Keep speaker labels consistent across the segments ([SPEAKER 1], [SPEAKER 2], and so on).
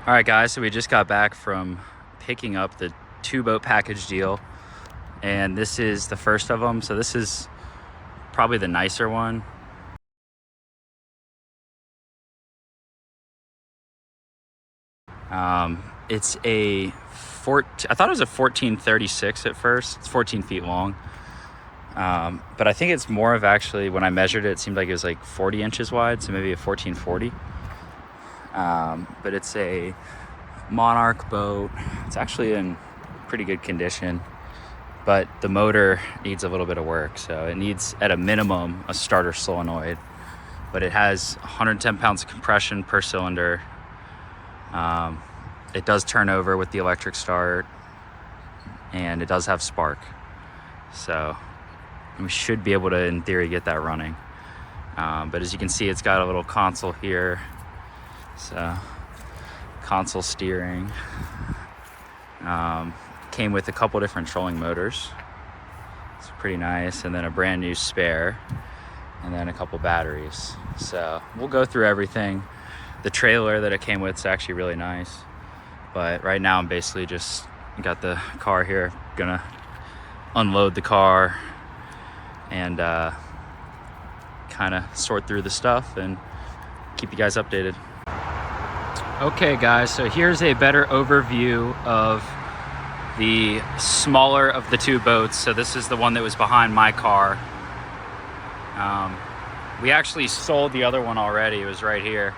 [SPEAKER 1] All right, guys, so we just got back from picking up the 2-boat package deal, and this is the first of them. So this is probably the nicer one. It's I thought it was a 1436 at first. It's 14 feet long. But I think it's more of actually, when I measured it, it seemed like it was like 40 inches wide, so maybe a 1440. But it's a Monarch boat. It's actually in pretty good condition, but the motor needs a little bit of work. So it needs, at a minimum, a starter solenoid, but it has 110 pounds of compression per cylinder. It does turn over with the electric start, and it does have spark. So we should be able to, in theory, get that running. But as you can see, it's got a little console here. So console steering. Came with a couple different trolling motors. It's pretty nice. And then a brand new spare, and then a couple batteries. So we'll go through everything. The trailer that it came with is actually really nice. But right now I'm basically just got the car here. Gonna unload the car and kind of sort through the stuff and keep you guys updated. Okay guys, so here's a better overview of the smaller of the 2 boats. So this is the one that was behind my car. We actually sold the other one already. It was right here.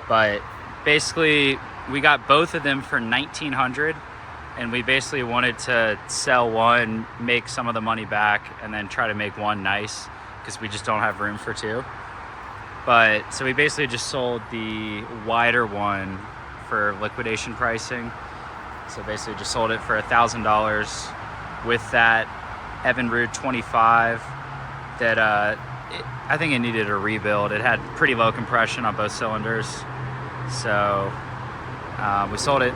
[SPEAKER 1] But basically we got both of them for $1,900, and we basically wanted to sell one, make some of the money back, and then try to make one nice, because we just don't have room for 2. But so we basically just sold the wider one for liquidation pricing. So basically just sold it for $1,000 with that Evinrude 25 that I think it needed a rebuild. It had pretty low compression on both cylinders. So we sold it,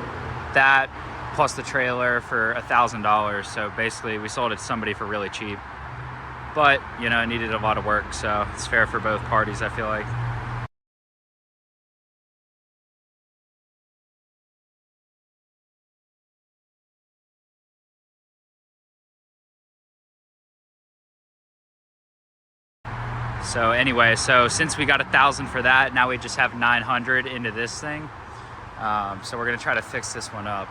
[SPEAKER 1] that plus the trailer, for $1,000. So basically we sold it to somebody for really cheap. But, you know, it needed a lot of work, so it's fair for both parties, I feel like. So anyway, so since we got $1,000 for that, now we just have $900 into this thing. So we're gonna try to fix this one up.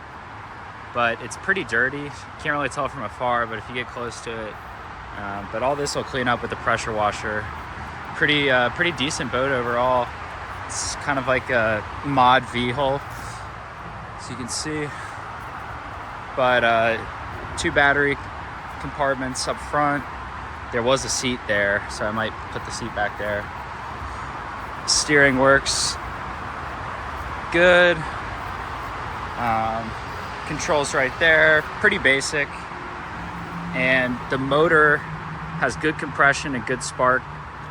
[SPEAKER 1] But it's pretty dirty. Can't really tell from afar, but if you get close to it, but all this will clean up with the pressure washer. Pretty decent boat overall. It's kind of like a mod V-hull, so you can see. But 2 battery compartments up front. There was a seat there, so I might put the seat back there. Steering works good. Controls right there, pretty basic. And the motor has good compression and good spark,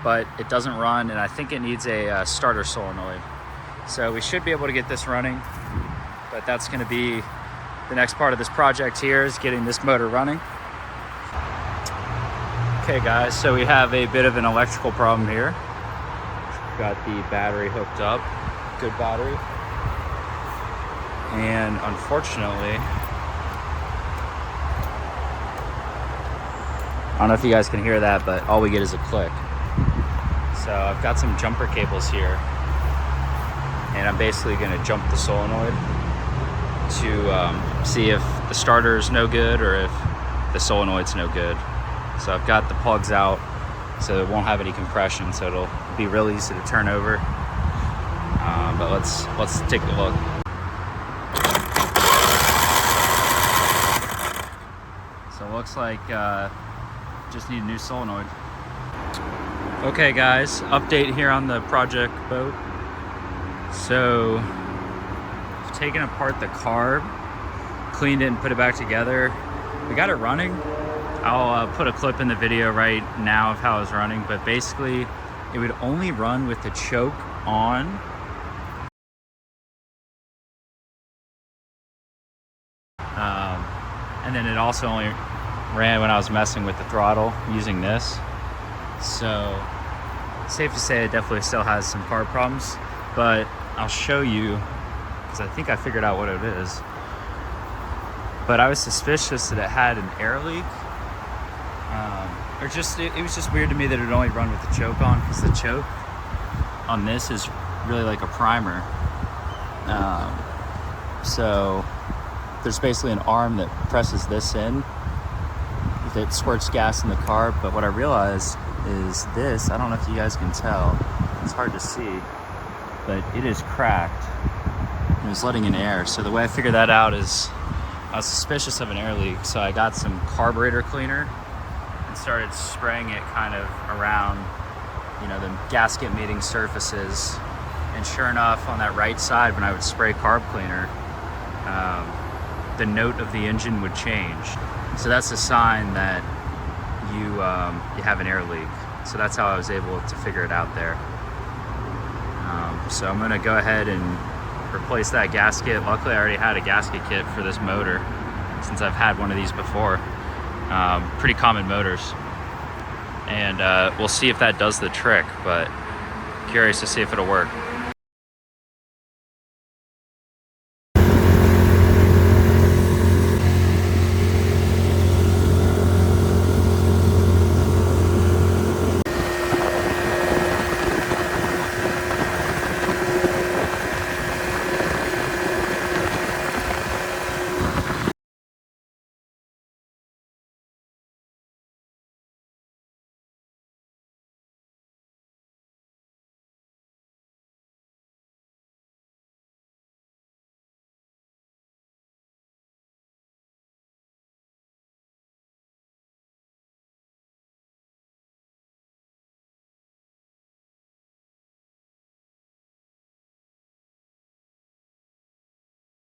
[SPEAKER 1] but it doesn't run, and I think it needs a starter solenoid. So we should be able to get this running, but that's gonna be the next part of this project here, is getting this motor running. Okay guys, so we have a bit of an electrical problem here. We've got the battery hooked up, good battery. And unfortunately, I don't know if you guys can hear that, but all we get is a click. So I've got some jumper cables here, and I'm basically gonna jump the solenoid to see if the starter is no good or if the solenoid's no good. So I've got the plugs out, so it won't have any compression, so it'll be real easy to turn over. But let's take a look. So it looks like just need a new solenoid. Okay guys, update here on the project boat. So I've taken apart the carb, cleaned it and put it back together. We got it running. I'll put a clip in the video right now of how it's running, but basically it would only run with the choke on. And then it also only ran when I was messing with the throttle using this. So safe to say it definitely still has some carb problems, but I'll show you because I think I figured out what it is. But I was suspicious that it had an air leak. Or just, it was just weird to me that it would only run with the choke on, because the choke on this is really like a primer. So there's basically an arm that presses this in that squirts gas in the carb. But what I realized is this, I don't know if you guys can tell, it's hard to see, but it is cracked and it's letting in air. So the way I figured that out is I was suspicious of an air leak, so I got some carburetor cleaner and started spraying it kind of around, you know, the gasket meeting surfaces. And sure enough, on that right side, when I would spray carb cleaner, the note of the engine would change. So that's a sign that you have an air leak. So that's how I was able to figure it out there. So I'm gonna go ahead and replace that gasket. Luckily, I already had a gasket kit for this motor since I've had one of these before. Pretty common motors. And we'll see if that does the trick, but curious to see if it'll work.